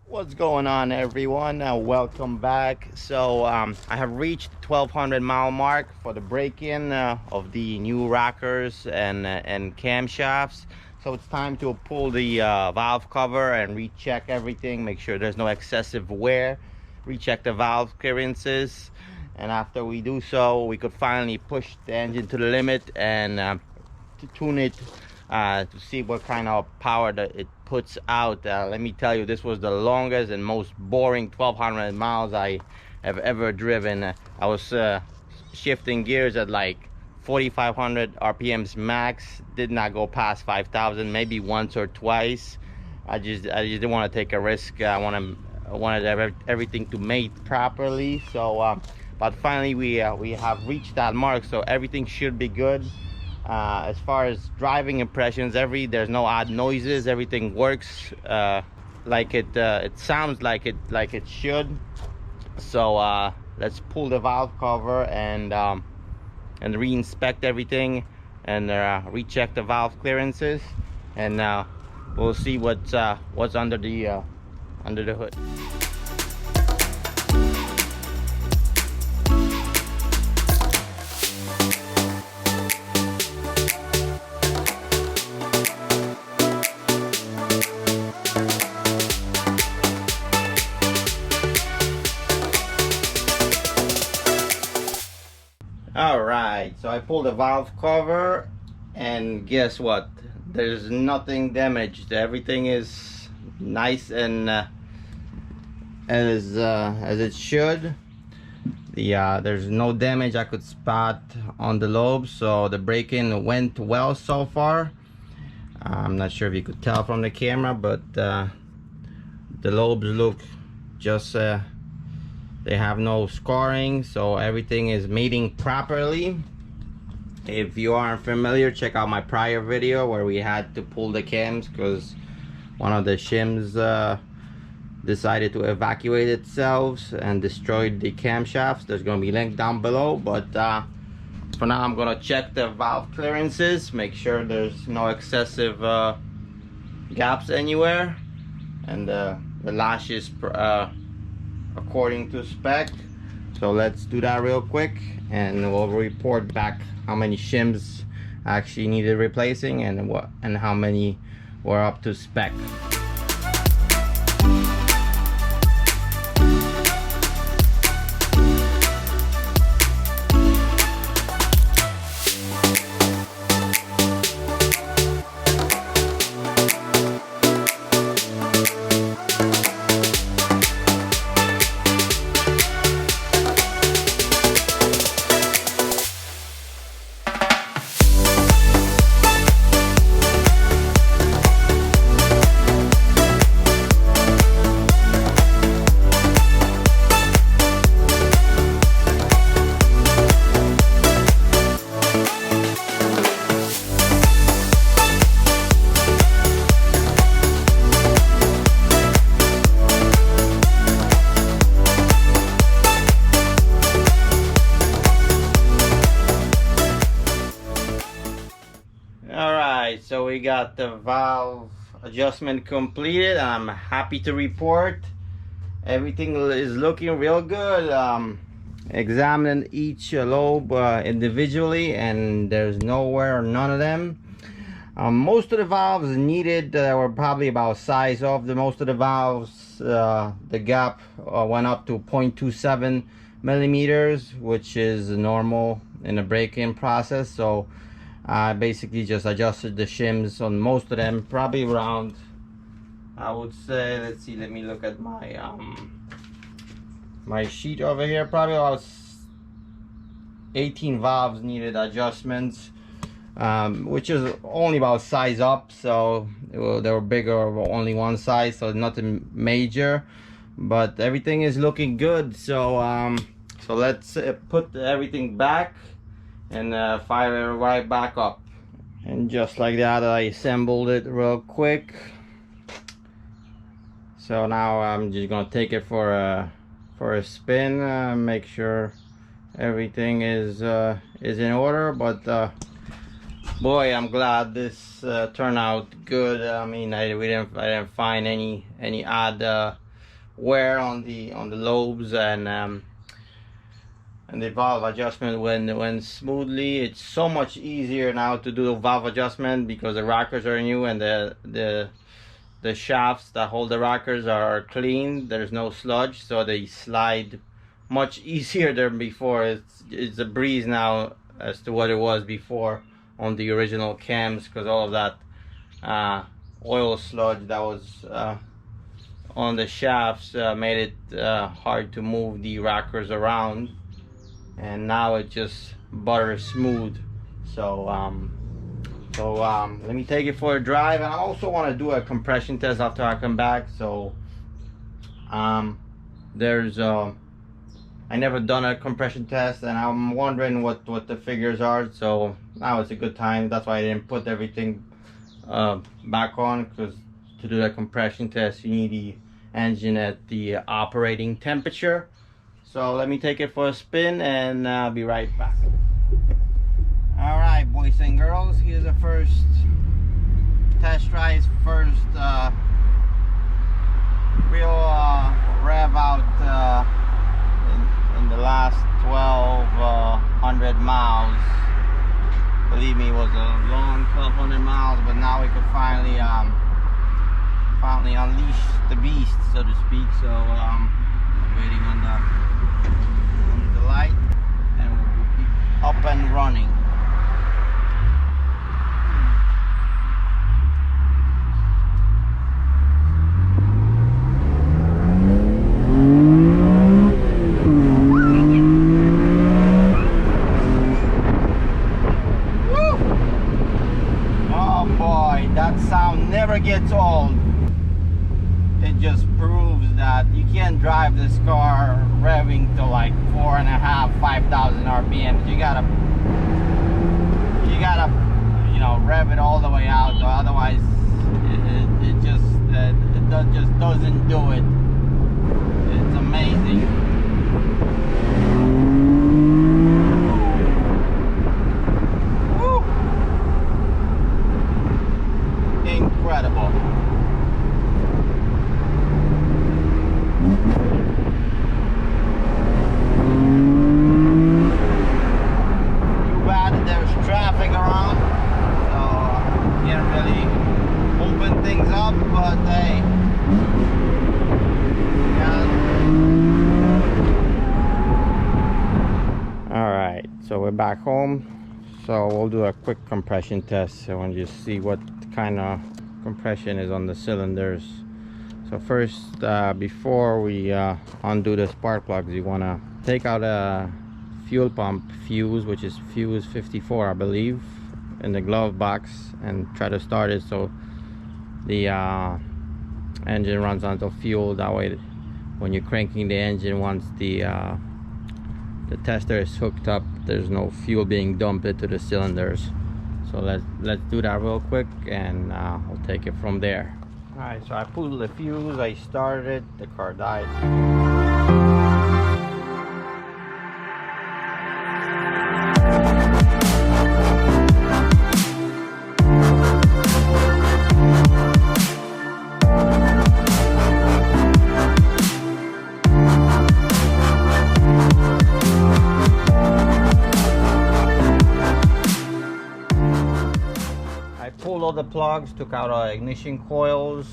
What's going on, everyone? Welcome back. So I have reached 1200 mile mark for the break-in of the new rockers and camshafts. So it's time to pull the valve cover and recheck everything, make sure there's no excessive wear, recheck the valve clearances, and after we do so, we could finally push the engine to the limit and to tune it to see what kind of power that it puts out. Let me tell you, this was the longest and most boring 1200 miles I have ever driven. I was shifting gears at like 4500 RPMs max, did not go past 5000, maybe once or twice. I just didn't want to take a risk. I wanted everything to mate properly. So but finally we have reached that mark, so everything should be good. As far as driving impressions, there's no odd noises, everything works like it sounds like it should. So let's pull the valve cover and re-inspect everything and recheck the valve clearances, and we'll see what's under the hood. Alright, so I pulled the valve cover and guess what? There's nothing damaged. Everything is nice and as it should. There's no damage I could spot on the lobes, so the break-in went well so far. I'm not sure if you could tell from the camera, but the lobes look just they have no scarring, so everything is mating properly. If you aren't familiar, check out my prior video where we had to pull the cams because one of the shims decided to evacuate itself and destroyed the camshafts. There's going to be a link down below, but for now I'm going to check the valve clearances, make sure there's no excessive gaps anywhere, and the lashes according to spec. So let's do that real quick and we'll report back how many shims actually needed replacing and how many were up to spec. So we got the valve adjustment completed. I'm happy to report everything is looking real good. Examined each lobe individually and there's none of them. Most of the valves needed were probably about size off. Most of the valves, the gap went up to 0.27 millimeters, which is normal in the break-in process. So I basically just adjusted the shims on most of them, probably around, I would say, let's see, let me look at my my sheet over here, probably about 18 valves needed adjustments, which is only about size up. So they were bigger or only one size, so nothing major, but everything is looking good. So so let's put everything back and fire it right back up. And just like that, I assembled it real quick. So now I'm just gonna take it for a spin, make sure everything is in order. But boy, I'm glad this turned out good. I mean, I didn't find any odd wear on the lobes, and the valve adjustment went smoothly. It's so much easier now to do the valve adjustment because the rockers are new and the shafts that hold the rockers are clean. There's no sludge, so they slide much easier than before. It's a breeze now as to what it was before on the original cams, because all of that oil sludge that was on the shafts made it hard to move the rockers around, and now it just butter smooth. So let me take it for a drive, and I also want to do a compression test after I come back. So there's I never done a compression test, and I'm wondering what the figures are. So now it's a good time. That's why I didn't put everything back on, because to do the compression test you need the engine at the operating temperature. So let me take it for a spin, and I'll be right back. All right, boys and girls, here's the first test drive, first real rev out in the last 1,200 miles. Believe me, it was a long 1,200 miles, but now we could finally unleash the beast, so to speak. So waiting on the light, and we'll be up and running. Gets old. It just proves that you can't drive this car revving to like 4.5, 5,000 RPMs. You gotta you know, rev it all the way out, or otherwise it just doesn't do it. It's amazing. Incredible. Too bad that there's traffic around, so can't really open things up, but hey, yeah. All right, so we're back home. So we'll do a quick compression test. So I want you to see what kind of compression is on the cylinders. So first, before we undo the spark plugs, you want to take out a fuel pump fuse, which is fuse 54, I believe, in the glove box, and try to start it so the engine runs onto fuel. That way, when you're cranking the engine, once the tester is hooked up, there's no fuel being dumped into the cylinders. So let's do that real quick, and we'll take it from there. All right, so I pulled the fuse, I started it, the car died. All the plugs, took out our ignition coils.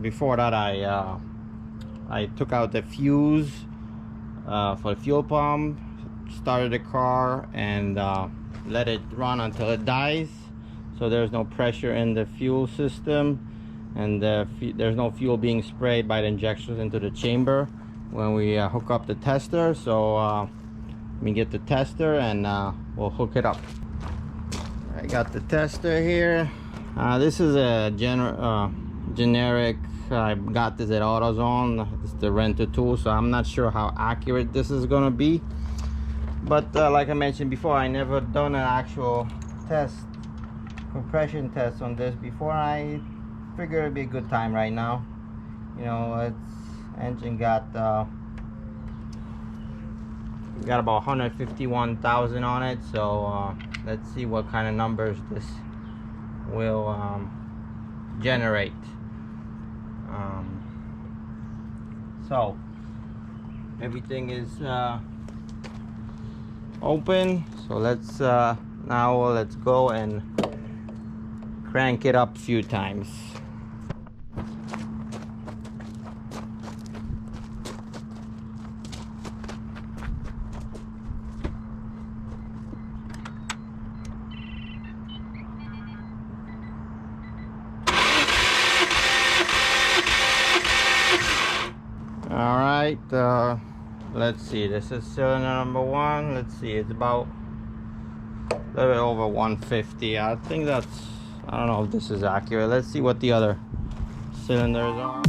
Before that, I took out the fuse for the fuel pump, started the car, and let it run until it dies, so there's no pressure in the fuel system, and there's no fuel being sprayed by the injectors into the chamber when we hook up the tester. So let me get the tester, and we'll hook it up. I got the tester here. This is a generic. I got this at AutoZone. It's the renter tool, so I'm not sure how accurate this is gonna be. But like I mentioned before, I never done an actual compression test on this before. I figured it'd be a good time right now. You know, its engine got about 151,000 on it, so let's see what kind of numbers this will generate. So everything is open, so let's now let's go and crank it up a few times. All right, let's see, this is cylinder number 1. Let's see, it's about a little bit over 150. I think that's, I don't know if this is accurate. Let's see what the other cylinders are.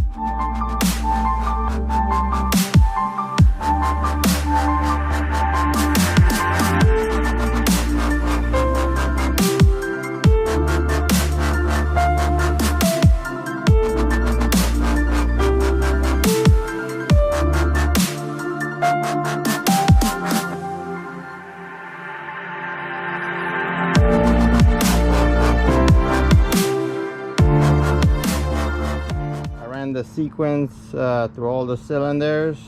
The sequence through all the cylinders,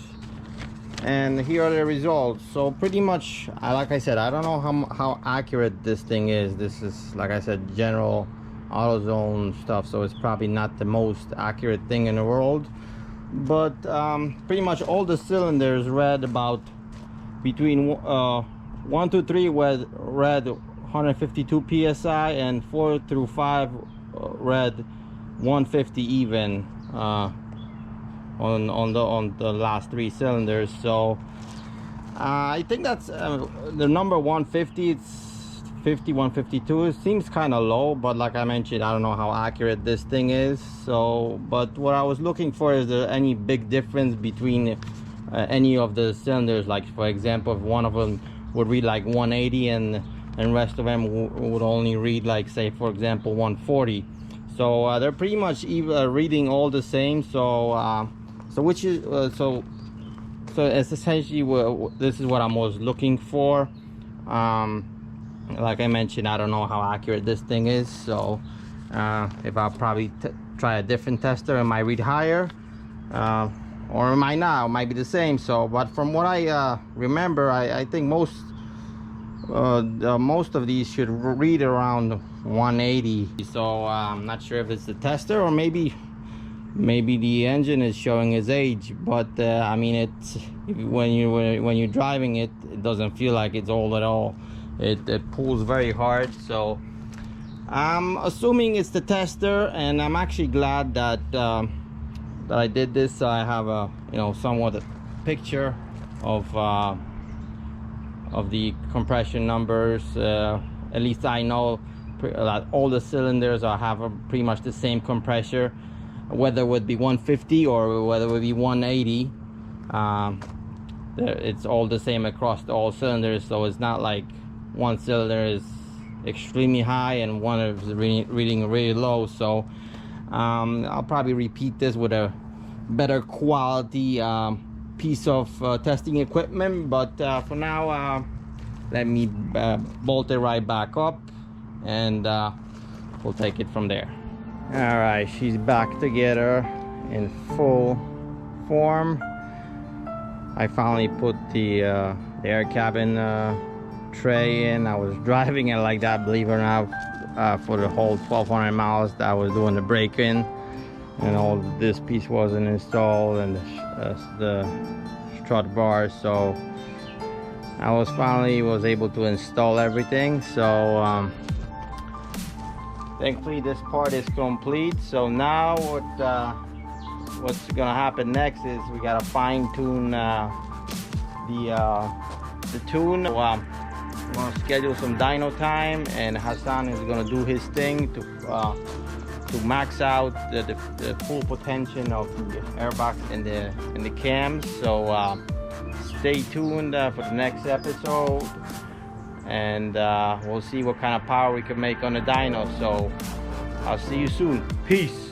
and here are the results. So pretty much, like I said, I don't know how accurate this thing is. This is, like I said, general AutoZone stuff, so it's probably not the most accurate thing in the world, but pretty much all the cylinders read about between 1 to 3 read 152 psi, and 4 through 5 read 150 even on the last 3 cylinders. So I think that's the number 150. It's 152. It seems kind of low, but like I mentioned, I don't know how accurate this thing is. So, but what I was looking for is there any big difference between any of the cylinders? Like, for example, if one of them would read like 180 and rest of them would only read, like, say for example, 140. So they're pretty much reading all the same. So which is so it's essentially this is what I was looking for. Like I mentioned, I don't know how accurate this thing is. So if I'll probably try a different tester, it might read higher, or it might not. It might be the same. So, but from what I remember, I think most of these should read around 180. So I'm not sure if it's the tester or maybe the engine is showing its age. But I mean, it's when you're driving it, it doesn't feel like it's old at all. It pulls very hard. So I'm assuming it's the tester, and I'm actually glad that that I did this. So I have a somewhat a picture of the compression numbers. At least I know that all the cylinders have pretty much the same compressor, whether it would be 150 or whether it would be 180. It's all the same across all cylinders, so it's not like one cylinder is extremely high and one is reading really low. So I'll probably repeat this with a better quality piece of testing equipment, but for now let me bolt it right back up, and we'll take it from there. All right, she's back together in full form. I finally put the air cabin tray in. I was driving it like that, believe it or not, for the whole 1,200 miles that I was doing the break-in, and all this piece wasn't installed, and the strut bars. So I was finally able to install everything. So thankfully this part is complete. So now what's gonna happen next is we gotta fine-tune the tune. We're gonna schedule some dyno time, and Hassan is gonna do his thing to max out the full potential of the airbox and the cams. So stay tuned for the next episode, and we'll see what kind of power we can make on the dyno. So I'll see you soon. Peace.